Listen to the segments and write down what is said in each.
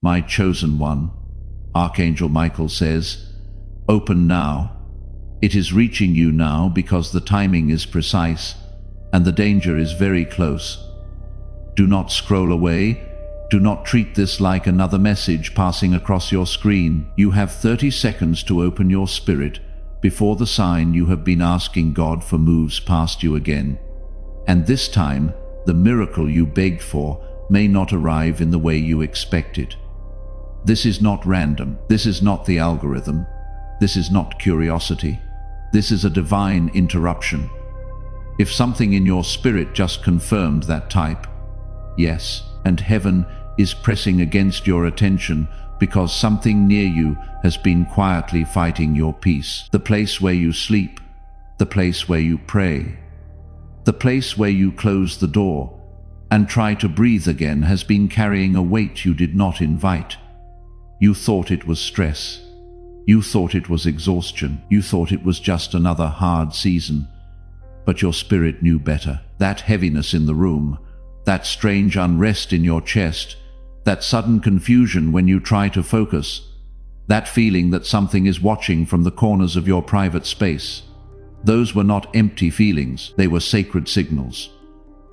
My chosen one, Archangel Michael says, open now. It is reaching you now because the timing is precise and the danger is very close. Do not scroll away. Do not treat this like another message passing across your screen. You have 30 seconds to open your spirit before the sign you have been asking God for moves past you again. And this time, the miracle you begged for may not arrive in the way you expected. This is not random. This is not the algorithm. This is not curiosity. This is a divine interruption. If something in your spirit just confirmed that type, yes, and heaven is pressing against your attention because something near you has been quietly fighting your peace. The place where you sleep, the place where you pray, the place where you close the door and try to breathe again has been carrying a weight you did not invite. You thought it was stress. You thought it was exhaustion. You thought it was just another hard season. But your spirit knew better. That heaviness in the room, that strange unrest in your chest, that sudden confusion when you try to focus, that feeling that something is watching from the corners of your private space. Those were not empty feelings, they were sacred signals.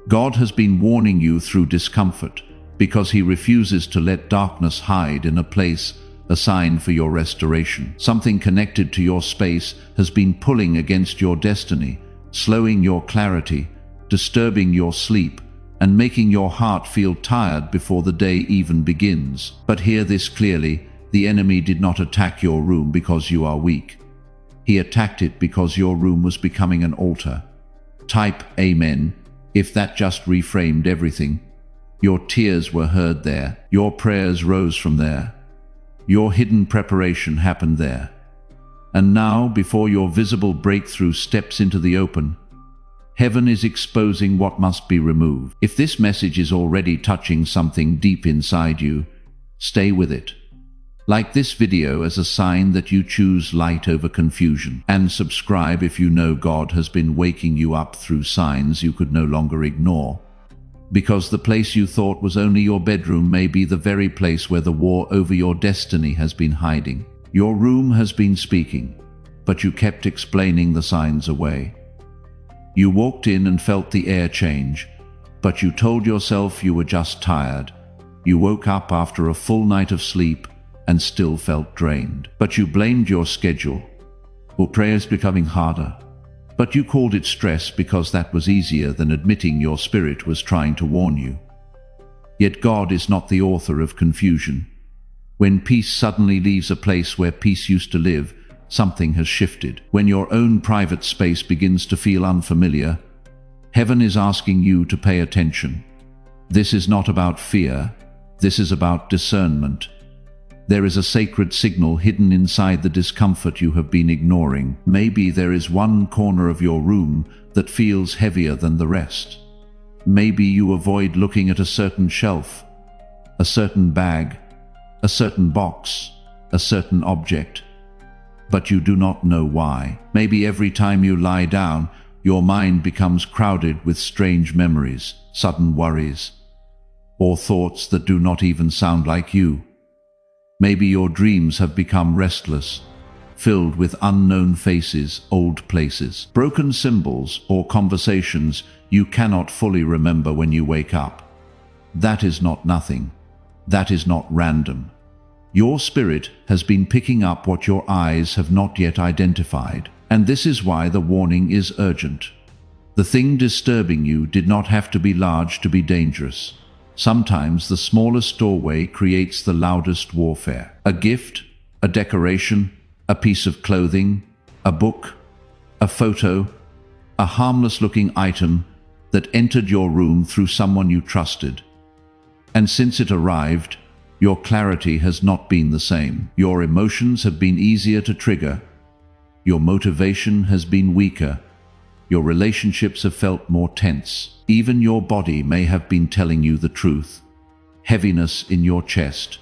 God has been warning you through discomfort because He refuses to let darkness hide in a place assigned for your restoration. Something connected to your space has been pulling against your destiny, slowing your clarity, disturbing your sleep, and making your heart feel tired before the day even begins. But hear this clearly, the enemy did not attack your room because you are weak. He attacked it because your room was becoming an altar. Type Amen if that just reframed everything. Your tears were heard there. Your prayers rose from there. Your hidden preparation happened there. And now, before your visible breakthrough steps into the open, heaven is exposing what must be removed. If this message is already touching something deep inside you, stay with it. Like this video as a sign that you choose light over confusion, and subscribe if you know God has been waking you up through signs you could no longer ignore. Because the place you thought was only your bedroom may be the very place where the war over your destiny has been hiding. Your room has been speaking, but you kept explaining the signs away. You walked in and felt the air change, but you told yourself you were just tired. You woke up after a full night of sleep and still felt drained. But you blamed your schedule, or prayers becoming harder. But you called it stress because that was easier than admitting your spirit was trying to warn you. Yet God is not the author of confusion. When peace suddenly leaves a place where peace used to live, something has shifted. When your own private space begins to feel unfamiliar, heaven is asking you to pay attention. This is not about fear. This is about discernment. There is a sacred signal hidden inside the discomfort you have been ignoring. Maybe there is one corner of your room that feels heavier than the rest. Maybe you avoid looking at a certain shelf, a certain bag, a certain box, a certain object, but you do not know why. Maybe every time you lie down, your mind becomes crowded with strange memories, sudden worries, or thoughts that do not even sound like you. Maybe your dreams have become restless, filled with unknown faces, old places, broken symbols, or conversations you cannot fully remember when you wake up. That is not nothing. That is not random. Your spirit has been picking up what your eyes have not yet identified, and this is why the warning is urgent. The thing disturbing you did not have to be large to be dangerous. Sometimes the smallest doorway creates the loudest warfare. A gift, a decoration, a piece of clothing, a book, a photo, a harmless-looking item that entered your room through someone you trusted. And since it arrived, your clarity has not been the same. Your emotions have been easier to trigger. Your motivation has been weaker. Your relationships have felt more tense. Even your body may have been telling you the truth. Heaviness in your chest,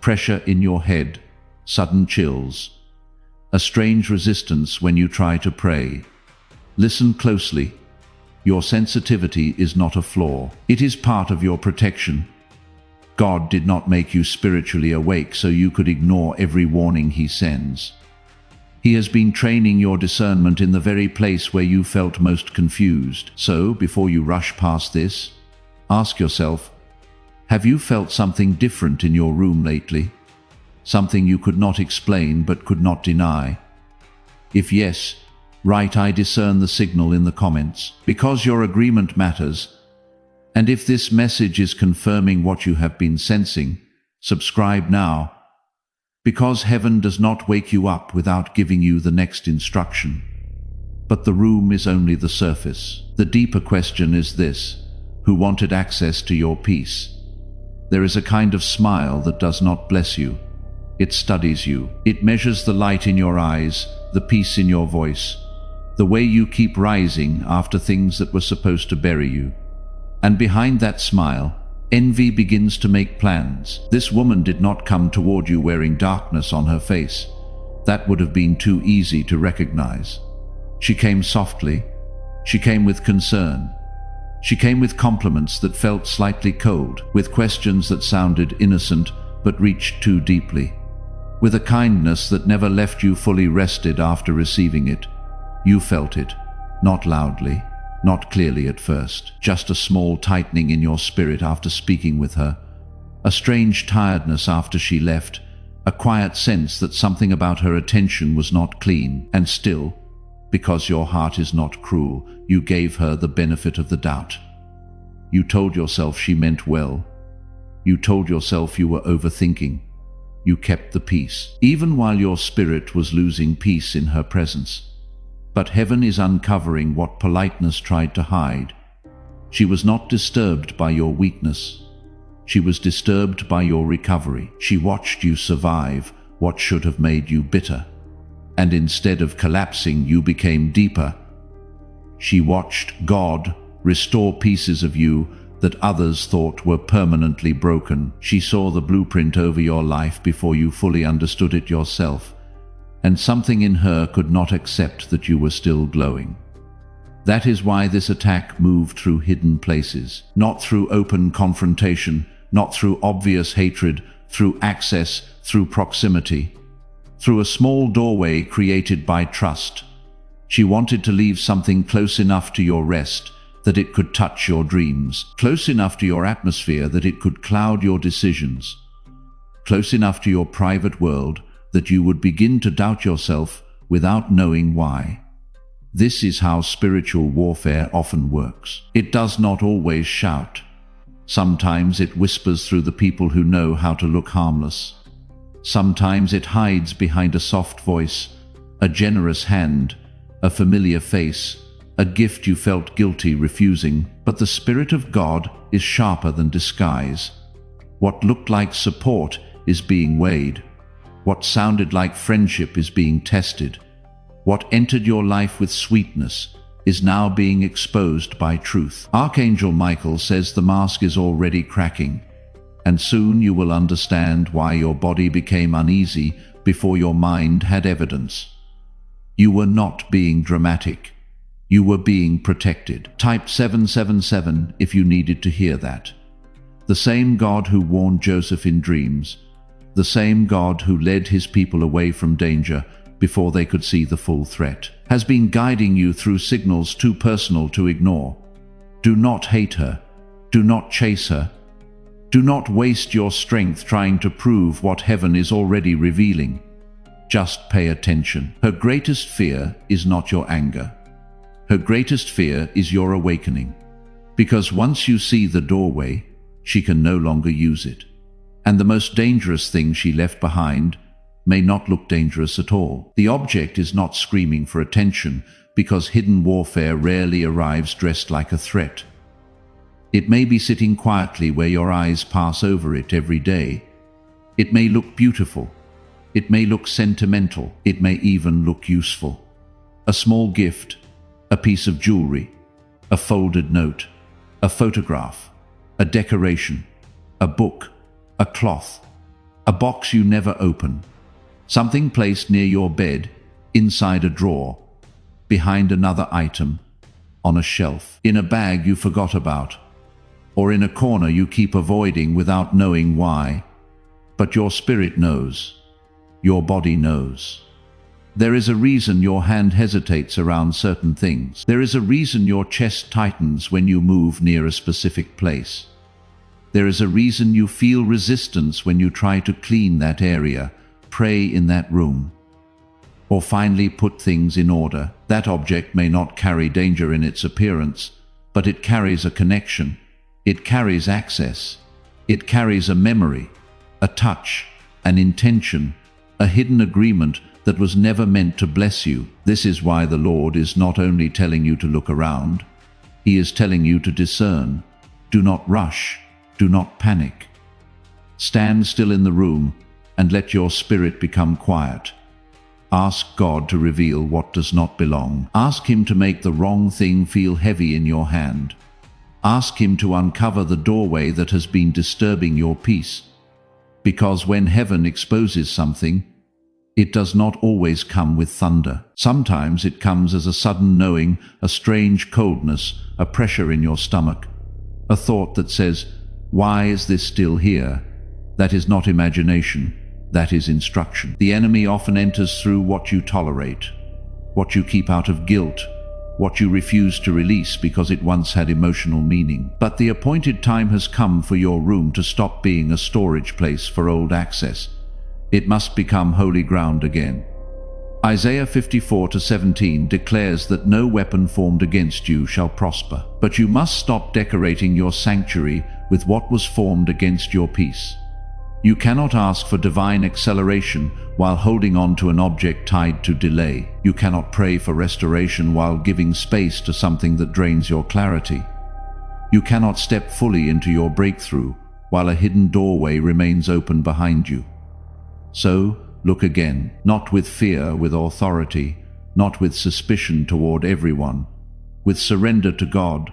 pressure in your head, sudden chills, a strange resistance when you try to pray. Listen closely. Your sensitivity is not a flaw. It is part of your protection. God did not make you spiritually awake so you could ignore every warning He sends. He has been training your discernment in the very place where you felt most confused. So, before you rush past this, ask yourself, have you felt something different in your room lately? Something you could not explain but could not deny? If yes, write "I discern the signal" in the comments, because your agreement matters. And if this message is confirming what you have been sensing, subscribe now, because heaven does not wake you up without giving you the next instruction. But the room is only the surface. The deeper question is this: who wanted access to your peace? There is a kind of smile that does not bless you. It studies you. It measures the light in your eyes, the peace in your voice, the way you keep rising after things that were supposed to bury you. And behind that smile, envy begins to make plans. This woman did not come toward you wearing darkness on her face. That would have been too easy to recognize. She came softly. She came with concern. She came with compliments that felt slightly cold, with questions that sounded innocent but reached too deeply, with a kindness that never left you fully rested after receiving it. You felt it, not loudly, not clearly at first, just a small tightening in your spirit after speaking with her, a strange tiredness after she left, a quiet sense that something about her attention was not clean. And still, because your heart is not cruel, you gave her the benefit of the doubt. You told yourself she meant well. You told yourself you were overthinking. You kept the peace, even while your spirit was losing peace in her presence. But heaven is uncovering what politeness tried to hide. She was not disturbed by your weakness. She was disturbed by your recovery. She watched you survive what should have made you bitter. And instead of collapsing, you became deeper. She watched God restore pieces of you that others thought were permanently broken. She saw the blueprint over your life before you fully understood it yourself, and something in her could not accept that you were still glowing. That is why this attack moved through hidden places, not through open confrontation, not through obvious hatred, through access, through proximity, through a small doorway created by trust. She wanted to leave something close enough to your rest that it could touch your dreams, close enough to your atmosphere that it could cloud your decisions, close enough to your private world that you would begin to doubt yourself without knowing why. This is how spiritual warfare often works. It does not always shout. Sometimes it whispers through the people who know how to look harmless. Sometimes it hides behind a soft voice, a generous hand, a familiar face, a gift you felt guilty refusing. But the Spirit of God is sharper than disguise. What looked like support is being weighed. What sounded like friendship is being tested. What entered your life with sweetness is now being exposed by truth. Archangel Michael says the mask is already cracking, and soon you will understand why your body became uneasy before your mind had evidence. You were not being dramatic. You were being protected. Type 777 if you needed to hear that. The same God who warned Joseph in dreams, the same God who led his people away from danger before they could see the full threat, has been guiding you through signals too personal to ignore. Do not hate her. Do not chase her. Do not waste your strength trying to prove what heaven is already revealing. Just pay attention. Her greatest fear is not your anger. Her greatest fear is your awakening. Because once you see the doorway, she can no longer use it. And the most dangerous thing she left behind may not look dangerous at all. The object is not screaming for attention, because hidden warfare rarely arrives dressed like a threat. It may be sitting quietly where your eyes pass over it every day. It may look beautiful. It may look sentimental. It may even look useful. A small gift, a piece of jewelry, a folded note, a photograph, a decoration, a book, a cloth, a box you never open, something placed near your bed, inside a drawer, behind another item, on a shelf, in a bag you forgot about. or in a corner you keep avoiding without knowing why. But your spirit knows. Your body knows. There is a reason your hand hesitates around certain things. There is a reason your chest tightens when you move near a specific place. There is a reason you feel resistance when you try to clean that area, pray in that room, or finally put things in order. That object may not carry danger in its appearance, but it carries a connection. It carries access. It carries a memory, a touch, an intention, a hidden agreement that was never meant to bless you. This is why the Lord is not only telling you to look around, He is telling you to discern. Do not rush. Do not panic. Stand still in the room and let your spirit become quiet. Ask God to reveal what does not belong. Ask Him to make the wrong thing feel heavy in your hand. Ask Him to uncover the doorway that has been disturbing your peace. Because when heaven exposes something, it does not always come with thunder. Sometimes it comes as a sudden knowing, a strange coldness, a pressure in your stomach, a thought that says, "Why is this still here?" That is not imagination. That is instruction. The enemy often enters through what you tolerate, what you keep out of guilt, what you refuse to release because it once had emotional meaning. But the appointed time has come for your room to stop being a storage place for old access. It must become holy ground again. Isaiah 54:17 declares that no weapon formed against you shall prosper. But you must stop decorating your sanctuary with what was formed against your peace. You cannot ask for divine acceleration while holding on to an object tied to delay. You cannot pray for restoration while giving space to something that drains your clarity. You cannot step fully into your breakthrough while a hidden doorway remains open behind you. So, look again, not with fear, with authority, not with suspicion toward everyone, with surrender to God.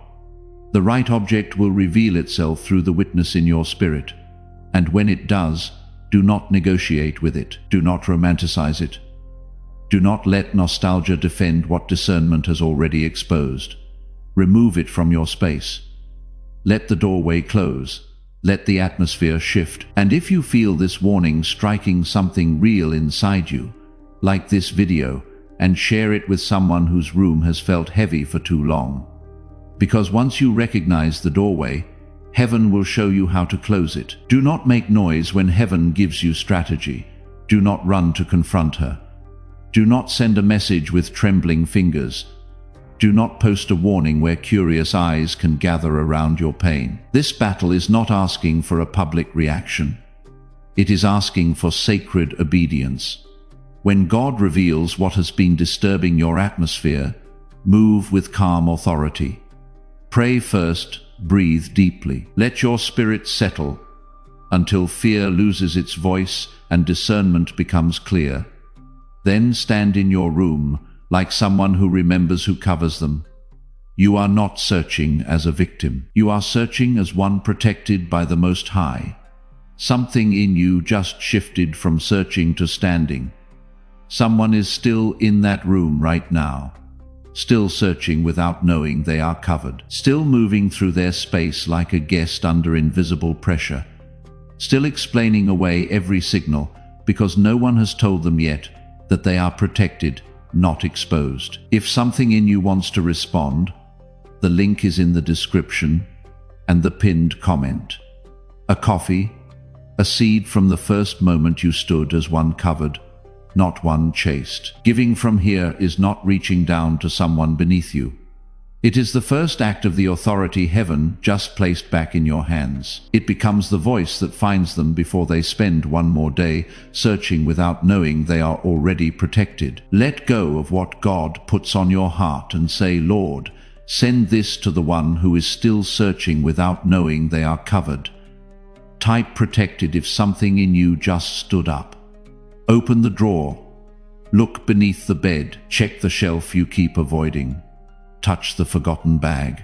The right object will reveal itself through the witness in your spirit. And when it does, do not negotiate with it. Do not romanticize it. Do not let nostalgia defend what discernment has already exposed. Remove it from your space. Let the doorway close. Let the atmosphere shift. And if you feel this warning striking something real inside you, like this video and share it with someone whose room has felt heavy for too long. Because once you recognize the doorway, heaven will show you how to close it. Do not make noise when heaven gives you strategy. Do not run to confront her. Do not send a message with trembling fingers. Do not post a warning where curious eyes can gather around your pain. This battle is not asking for a public reaction. It is asking for sacred obedience. When God reveals what has been disturbing your atmosphere, move with calm authority. Pray first, breathe deeply. Let your spirit settle until fear loses its voice and discernment becomes clear. Then stand in your room like someone who remembers who covers them. You are not searching as a victim. You are searching as one protected by the Most High. Something in you just shifted from searching to standing. Someone is still in that room right now, still searching without knowing they are covered, still moving through their space like a guest under invisible pressure, still explaining away every signal because no one has told them yet that they are protected, not exposed. If something in you wants to respond, the link is in the description and the pinned comment. A coffee, a seed from the first moment you stood as one covered, not one chased. Giving from here is not reaching down to someone beneath you. It is the first act of the authority heaven just placed back in your hands. It becomes the voice that finds them before they spend one more day searching without knowing they are already protected. Let go of what God puts on your heart and say, Lord, send this to the one who is still searching without knowing they are covered. Type protected if something in you just stood up. Open the drawer. Look beneath the bed. Check the shelf you keep avoiding. Touch the forgotten bag,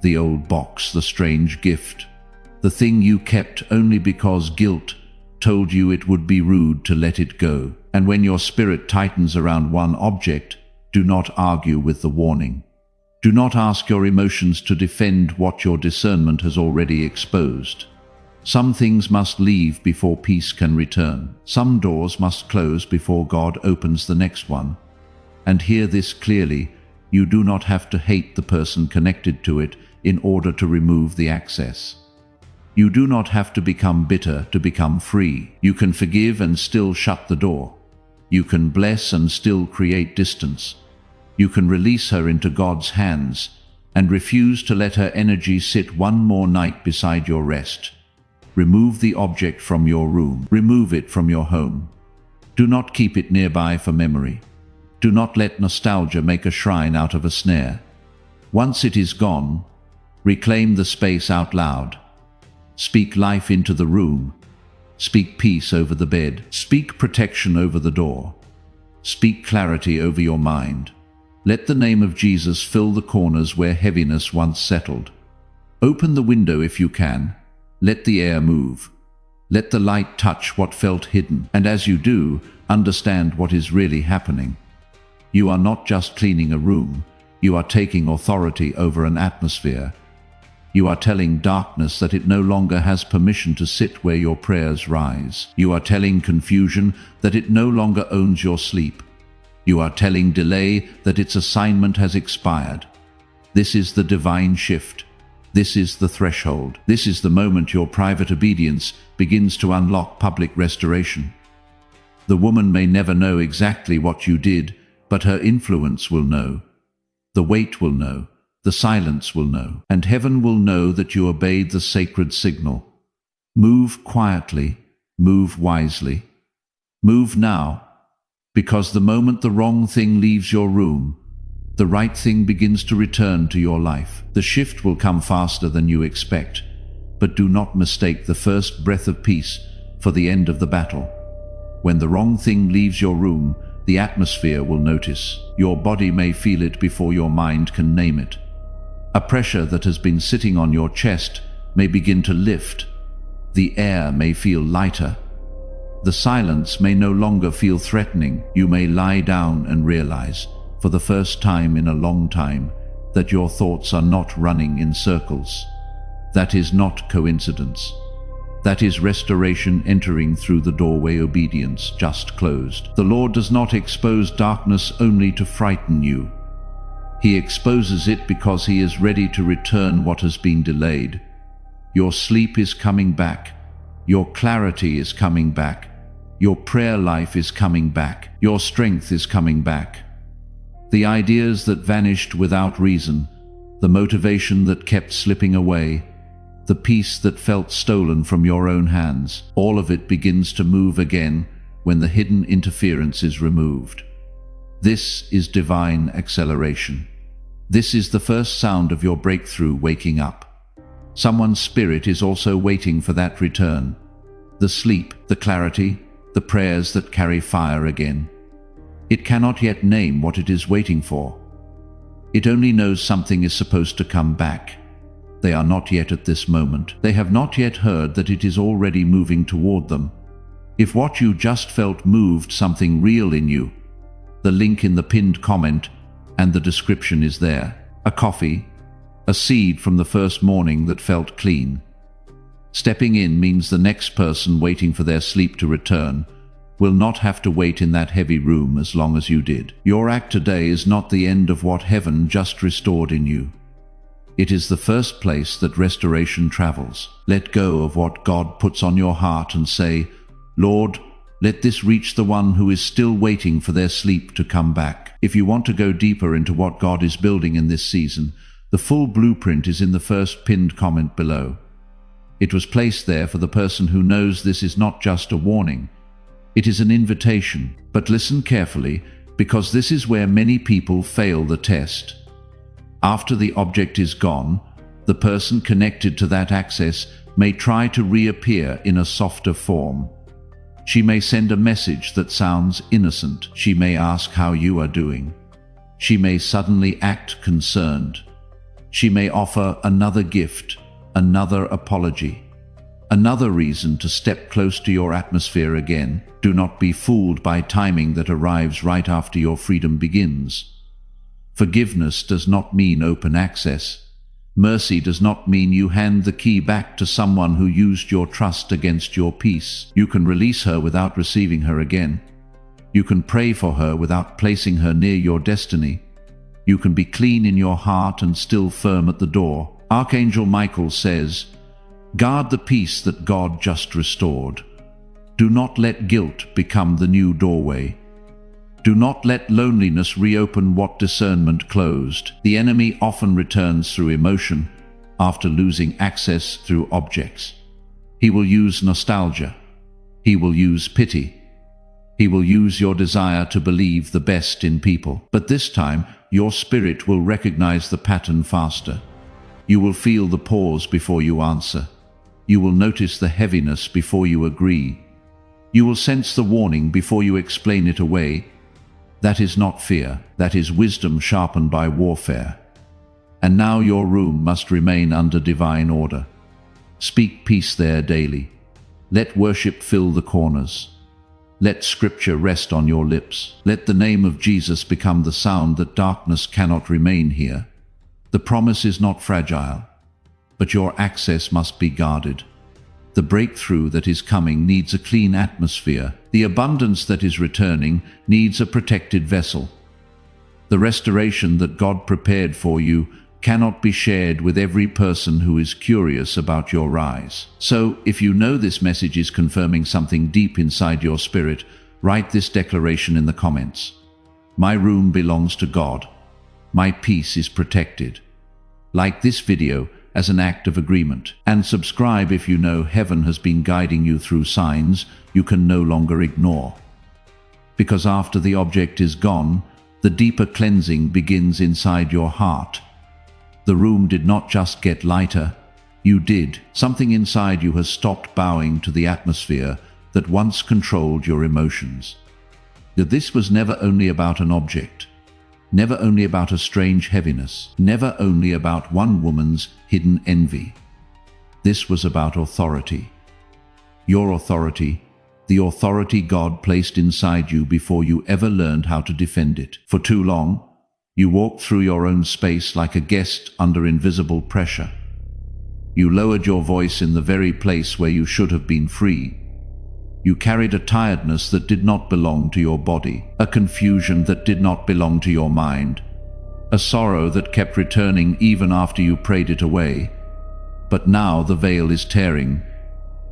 the old box, the strange gift, the thing you kept only because guilt told you it would be rude to let it go. And when your spirit tightens around one object, do not argue with the warning. Do not ask your emotions to defend what your discernment has already exposed. Some things must leave before peace can return. Some doors must close before God opens the next one. And hear this clearly, you do not have to hate the person connected to it in order to remove the access. You do not have to become bitter to become free. You can forgive and still shut the door. You can bless and still create distance. You can release her into God's hands and refuse to let her energy sit one more night beside your rest. Remove the object from your room. Remove it from your home. Do not keep it nearby for memory. Do not let nostalgia make a shrine out of a snare. Once it is gone, reclaim the space out loud. Speak life into the room. Speak peace over the bed. Speak protection over the door. Speak clarity over your mind. Let the name of Jesus fill the corners where heaviness once settled. Open the window if you can. Let the air move. Let the light touch what felt hidden. And as you do, understand what is really happening. You are not just cleaning a room. You are taking authority over an atmosphere. You are telling darkness that it no longer has permission to sit where your prayers rise. You are telling confusion that it no longer owns your sleep. You are telling delay that its assignment has expired. This is the divine shift. This is the threshold. This is the moment your private obedience begins to unlock public restoration. The woman may never know exactly what you did, but her influence will know. The weight will know. The silence will know. And heaven will know that you obeyed the sacred signal. Move quietly. Move wisely. Move now, because the moment the wrong thing leaves your room, the right thing begins to return to your life. The shift will come faster than you expect, but do not mistake the first breath of peace for the end of the battle. When the wrong thing leaves your room, the atmosphere will notice. Your body may feel it before your mind can name it. A pressure that has been sitting on your chest may begin to lift. The air may feel lighter. The silence may no longer feel threatening. You may lie down and realize, for the first time in a long time, that your thoughts are not running in circles. That is not coincidence. That is restoration entering through the doorway obedience just closed. The Lord does not expose darkness only to frighten you. He exposes it because He is ready to return what has been delayed. Your sleep is coming back. Your clarity is coming back. Your prayer life is coming back. Your strength is coming back. The ideas that vanished without reason, the motivation that kept slipping away, the peace that felt stolen from your own hands, all of it begins to move again when the hidden interference is removed. This is divine acceleration. This is the first sound of your breakthrough waking up. Someone's spirit is also waiting for that return. The sleep, the clarity, the prayers that carry fire again. It cannot yet name what it is waiting for. It only knows something is supposed to come back. They are not yet at this moment. They have not yet heard that it is already moving toward them. If what you just felt moved something real in you, the link in the pinned comment and the description is there. A coffee, a seed from the first morning that felt clean. Stepping in means the next person waiting for their sleep to return will not have to wait in that heavy room as long as you did. Your act today is not the end of what heaven just restored in you. It is the first place that restoration travels. Let go of what God puts on your heart and say, Lord, let this reach the one who is still waiting for their sleep to come back. If you want to go deeper into what God is building in this season, the full blueprint is in the first pinned comment below. It was placed there for the person who knows this is not just a warning. It is an invitation. But listen carefully, because this is where many people fail the test. After the object is gone, the person connected to that access may try to reappear in a softer form. She may send a message that sounds innocent. She may ask how you are doing. She may suddenly act concerned. She may offer another gift, another apology, another reason to step close to your atmosphere again. Do not be fooled by timing that arrives right after your freedom begins. Forgiveness does not mean open access. Mercy does not mean you hand the key back to someone who used your trust against your peace. You can release her without receiving her again. You can pray for her without placing her near your destiny. You can be clean in your heart and still firm at the door. Archangel Michael says, "Guard the peace that God just restored. Do not let guilt become the new doorway. Do not let loneliness reopen what discernment closed." The enemy often returns through emotion, after losing access through objects. He will use nostalgia. He will use pity. He will use your desire to believe the best in people. But this time, your spirit will recognize the pattern faster. You will feel the pause before you answer. You will notice the heaviness before you agree. You will sense the warning before you explain it away. That is not fear, that is wisdom sharpened by warfare. And now your room must remain under divine order. Speak peace there daily. Let worship fill the corners. Let scripture rest on your lips. Let the name of Jesus become the sound that darkness cannot remain here. The promise is not fragile, but your access must be guarded. The breakthrough that is coming needs a clean atmosphere. The abundance that is returning needs a protected vessel. The restoration that God prepared for you cannot be shared with every person who is curious about your rise. So, if you know this message is confirming something deep inside your spirit, write this declaration in the comments. My room belongs to God. My peace is protected. Like this video as an act of agreement, and subscribe if you know heaven has been guiding you through signs you can no longer ignore. Because after the object is gone, the deeper cleansing begins inside your heart. The room did not just get lighter, you did. Something inside you has stopped bowing to the atmosphere that once controlled your emotions. That this was never only about an object, never only about a strange heaviness, never only about one woman's hidden envy. This was about authority. Your authority, the authority God placed inside you before you ever learned how to defend it. For too long, you walked through your own space like a guest under invisible pressure. You lowered your voice in the very place where you should have been free. You carried a tiredness that did not belong to your body, a confusion that did not belong to your mind, a sorrow that kept returning even after you prayed it away. But now the veil is tearing.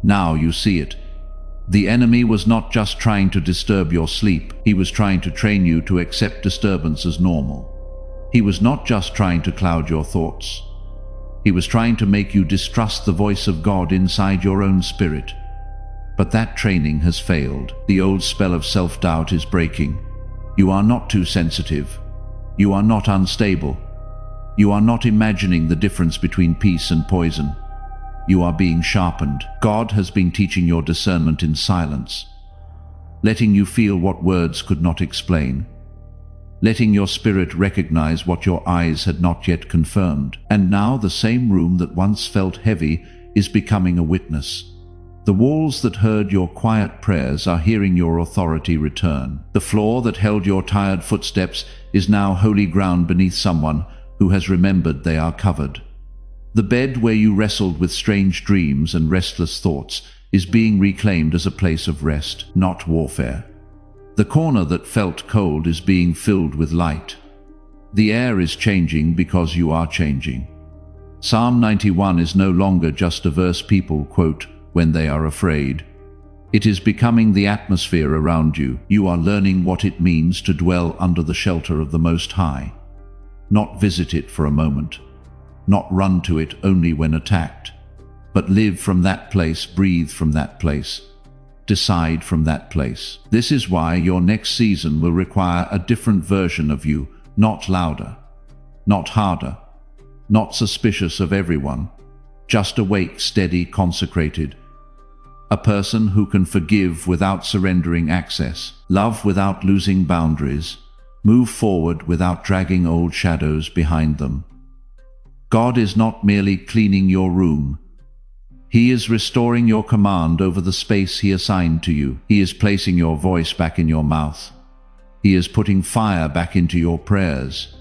Now you see it. The enemy was not just trying to disturb your sleep, he was trying to train you to accept disturbance as normal. He was not just trying to cloud your thoughts. He was trying to make you distrust the voice of God inside your own spirit. But that training has failed. The old spell of self-doubt is breaking. You are not too sensitive. You are not unstable. You are not imagining the difference between peace and poison. You are being sharpened. God has been teaching your discernment in silence, letting you feel what words could not explain, letting your spirit recognize what your eyes had not yet confirmed. And now the same room that once felt heavy is becoming a witness. The walls that heard your quiet prayers are hearing your authority return. The floor that held your tired footsteps is now holy ground beneath someone who has remembered they are covered. The bed where you wrestled with strange dreams and restless thoughts is being reclaimed as a place of rest, not warfare. The corner that felt cold is being filled with light. The air is changing because you are changing. Psalm 91 is no longer just a verse people quote when they are afraid. It is becoming the atmosphere around you. You are learning what it means to dwell under the shelter of the Most High. Not visit it for a moment. Not run to it only when attacked. But live from that place, breathe from that place. Decide from that place. This is why your next season will require a different version of you, not louder, not harder, not suspicious of everyone, just awake, steady, consecrated. A person who can forgive without surrendering access, love without losing boundaries, move forward without dragging old shadows behind them. God is not merely cleaning your room. He is restoring your command over the space He assigned to you. He is placing your voice back in your mouth. He is putting fire back into your prayers.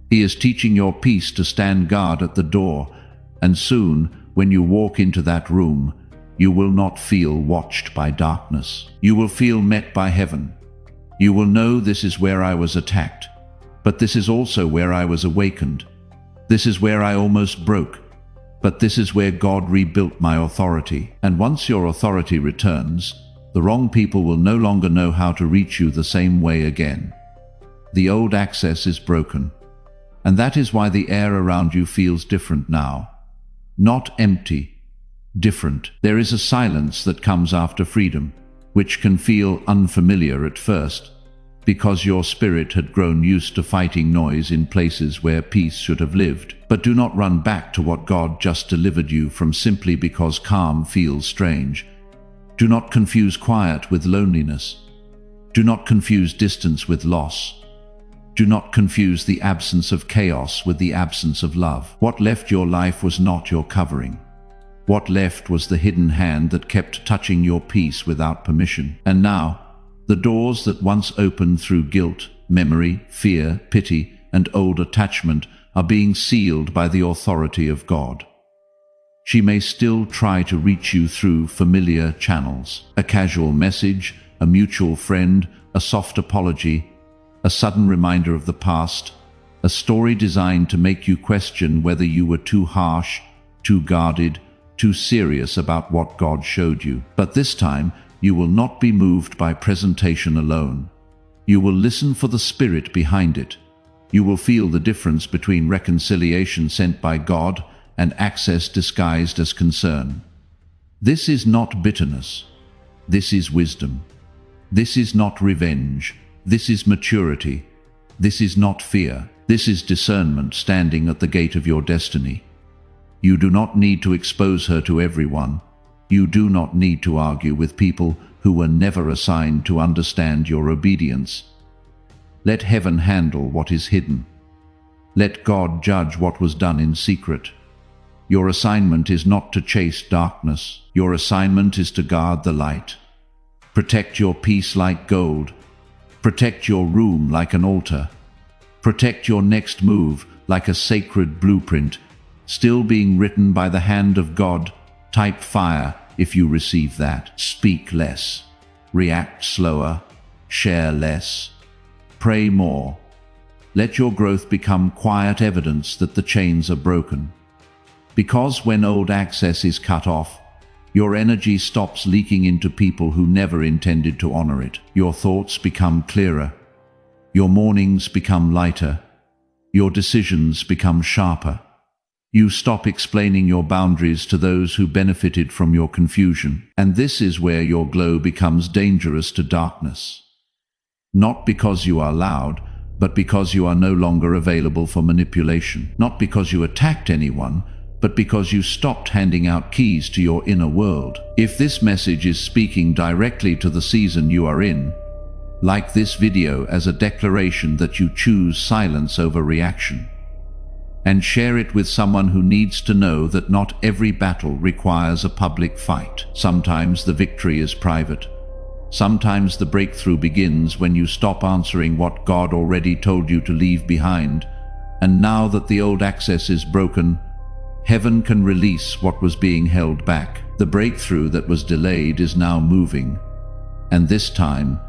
He is teaching your peace to stand guard at the door, and soon, when you walk into that room, you will not feel watched by darkness. You will feel met by heaven. You will know, this is where I was attacked, but this is also where I was awakened. This is where I almost broke, but this is where God rebuilt my authority. And once your authority returns, the wrong people will no longer know how to reach you the same way again. The old access is broken, and that is why the air around you feels different now. Not empty, different. There is a silence that comes after freedom, which can feel unfamiliar at first, because your spirit had grown used to fighting noise in places where peace should have lived. But do not run back to what God just delivered you from simply because calm feels strange. Do not confuse quiet with loneliness. Do not confuse distance with loss. Do not confuse the absence of chaos with the absence of love. What left your life was not your covering. What left was the hidden hand that kept touching your peace without permission. And now, the doors that once opened through guilt, memory, fear, pity, and old attachment are being sealed by the authority of God. She may still try to reach you through familiar channels. A casual message, a mutual friend, a soft apology, a sudden reminder of the past, a story designed to make you question whether you were too harsh, too guarded, too serious about what God showed you. But this time, you will not be moved by presentation alone. You will listen for the spirit behind it. You will feel the difference between reconciliation sent by God and access disguised as concern. This is not bitterness. This is wisdom. This is not revenge. This is maturity. This is not fear. This is discernment standing at the gate of your destiny. You do not need to expose her to everyone. You do not need to argue with people who were never assigned to understand your obedience. Let heaven handle what is hidden. Let God judge what was done in secret. Your assignment is not to chase darkness. Your assignment is to guard the light. Protect your peace like gold. Protect your room like an altar. Protect your next move like a sacred blueprint, still being written by the hand of God. Type fire if you receive that. Speak less. React slower. Share less. Pray more. Let your growth become quiet evidence that the chains are broken. Because when old access is cut off, your energy stops leaking into people who never intended to honor it. Your thoughts become clearer. Your mornings become lighter. Your decisions become sharper. You stop explaining your boundaries to those who benefited from your confusion. And this is where your glow becomes dangerous to darkness. Not because you are loud, but because you are no longer available for manipulation. Not because you attacked anyone, but because you stopped handing out keys to your inner world. If this message is speaking directly to the season you are in, like this video as a declaration that you choose silence over reaction. And share it with someone who needs to know that not every battle requires a public fight. Sometimes the victory is private. Sometimes the breakthrough begins when you stop answering what God already told you to leave behind. And now that the old access is broken, heaven can release what was being held back. The breakthrough that was delayed is now moving. And this time,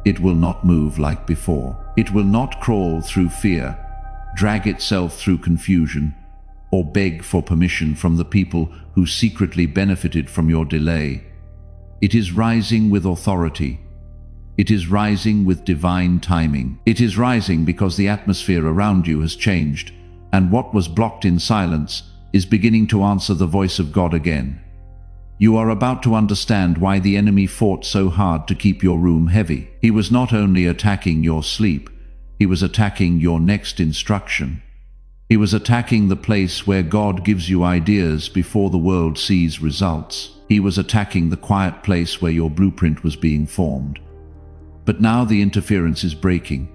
it will not move like before. It will not crawl through fear, drag itself through confusion, or beg for permission from the people who secretly benefited from your delay. It is rising with authority. It is rising with divine timing. It is rising because the atmosphere around you has changed, and what was blocked in silence is beginning to answer the voice of God again. You are about to understand why the enemy fought so hard to keep your room heavy. He was not only attacking your sleep, he was attacking your next instruction. He was attacking the place where God gives you ideas before the world sees results. He was attacking the quiet place where your blueprint was being formed. But now the interference is breaking,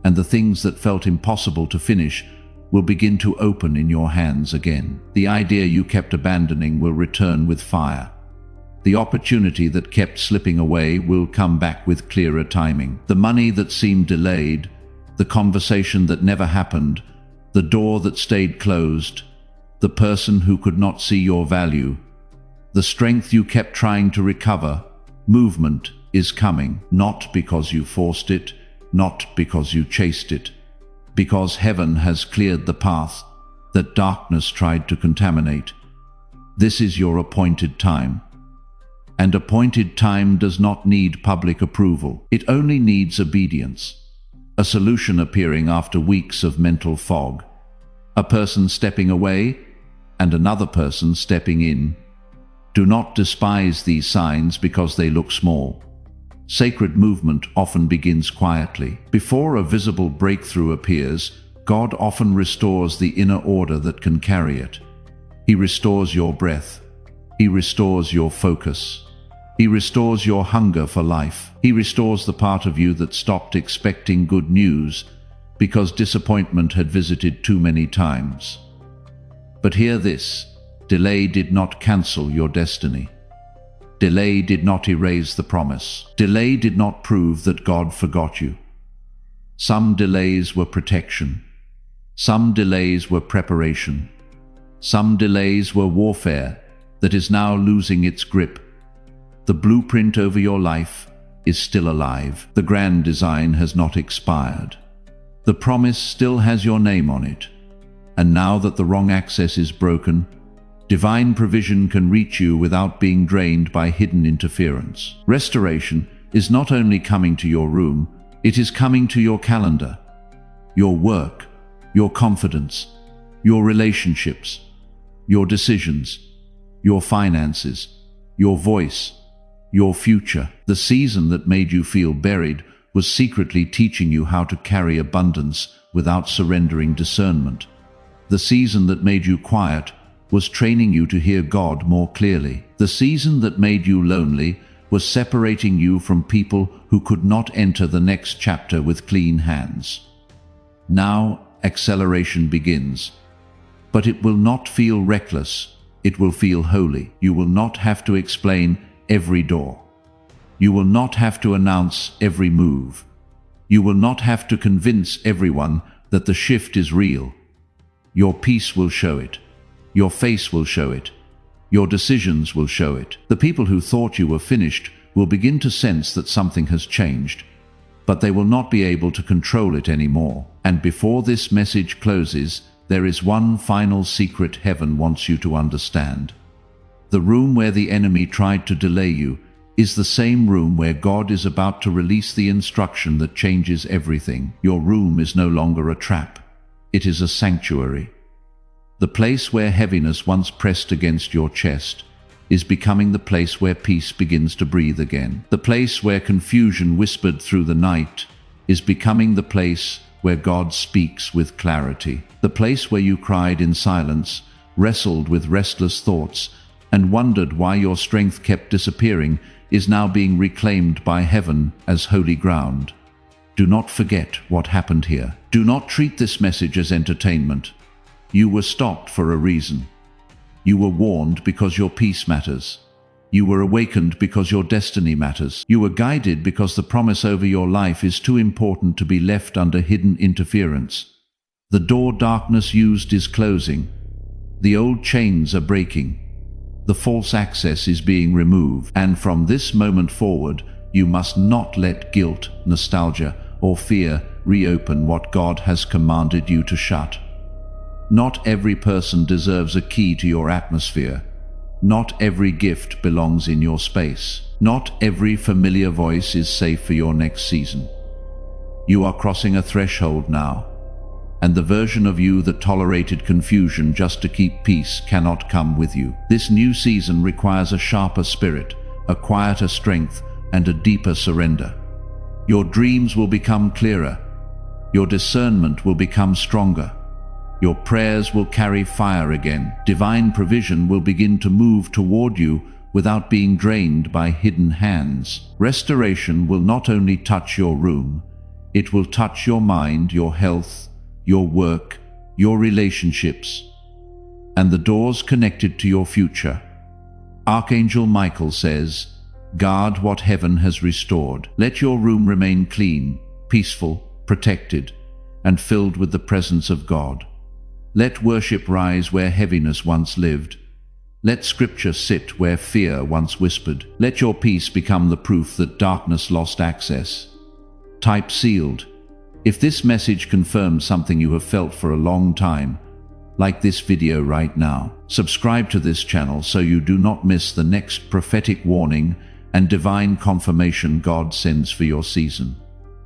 and the things that felt impossible to finish will begin to open in your hands again. The idea you kept abandoning will return with fire. The opportunity that kept slipping away will come back with clearer timing. The money that seemed delayed, the conversation that never happened, the door that stayed closed, the person who could not see your value, the strength you kept trying to recover. Movement is coming, not because you forced it, not because you chased it, because heaven has cleared the path that darkness tried to contaminate. This is your appointed time. And appointed time does not need public approval. It only needs obedience. A solution appearing after weeks of mental fog. A person stepping away and another person stepping in. Do not despise these signs because they look small. Sacred movement often begins quietly. Before a visible breakthrough appears, God often restores the inner order that can carry it. He restores your breath. He restores your focus. He restores your hunger for life. He restores the part of you that stopped expecting good news because disappointment had visited too many times. But hear this: delay did not cancel your destiny. Delay did not erase the promise. Delay did not prove that God forgot you. Some delays were protection. Some delays were preparation. Some delays were warfare that is now losing its grip. The blueprint over your life is still alive. The grand design has not expired. The promise still has your name on it. And now that the wrong access is broken, divine provision can reach you without being drained by hidden interference. Restoration is not only coming to your room, it is coming to your calendar, your work, your confidence, your relationships, your decisions, your finances, your voice, your future. The season that made you feel buried was secretly teaching you how to carry abundance without surrendering discernment. The season that made you quiet was training you to hear God more clearly. The season that made you lonely was separating you from people who could not enter the next chapter with clean hands. Now acceleration begins, but it will not feel reckless. It will feel holy. You will not have to explain every door. You will not have to announce every move. You will not have to convince everyone that the shift is real. Your peace will show it. Your face will show it. Your decisions will show it. The people who thought you were finished will begin to sense that something has changed, but they will not be able to control it anymore. And before this message closes, there is one final secret heaven wants you to understand. The room where the enemy tried to delay you is the same room where God is about to release the instruction that changes everything. Your room is no longer a trap. It is a sanctuary. The place where heaviness once pressed against your chest is becoming the place where peace begins to breathe again. The place where confusion whispered through the night is becoming the place where God speaks with clarity. The place where you cried in silence, wrestled with restless thoughts, and wondered why your strength kept disappearing is now being reclaimed by heaven as holy ground. Do not forget what happened here. Do not treat this message as entertainment. You were stopped for a reason. You were warned because your peace matters. You were awakened because your destiny matters. You were guided because the promise over your life is too important to be left under hidden interference. The door darkness used is closing. The old chains are breaking. The false access is being removed. And from this moment forward, you must not let guilt, nostalgia, or fear reopen what God has commanded you to shut. Not every person deserves a key to your atmosphere. Not every gift belongs in your space. Not every familiar voice is safe for your next season. You are crossing a threshold now, and the version of you that tolerated confusion just to keep peace cannot come with you. This new season requires a sharper spirit, a quieter strength, and a deeper surrender. Your dreams will become clearer. Your discernment will become stronger. Your prayers will carry fire again. Divine provision will begin to move toward you without being drained by hidden hands. Restoration will not only touch your room, it will touch your mind, your health, your work, your relationships, and the doors connected to your future. Archangel Michael says, guard what heaven has restored. Let your room remain clean, peaceful, protected, and filled with the presence of God. Let worship rise where heaviness once lived. Let scripture sit where fear once whispered. Let your peace become the proof that darkness lost access. Type sealed. If this message confirms something you have felt for a long time, like this video right now. Subscribe to this channel so you do not miss the next prophetic warning and divine confirmation God sends for your season.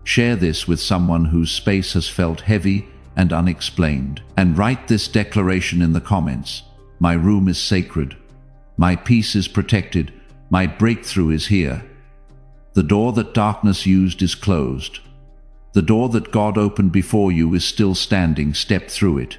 Share this with someone whose space has felt heavy and unexplained. And write this declaration in the comments. My room is sacred. My peace is protected. My breakthrough is here. The door that darkness used is closed. The door that God opened before you is still standing. Step through it.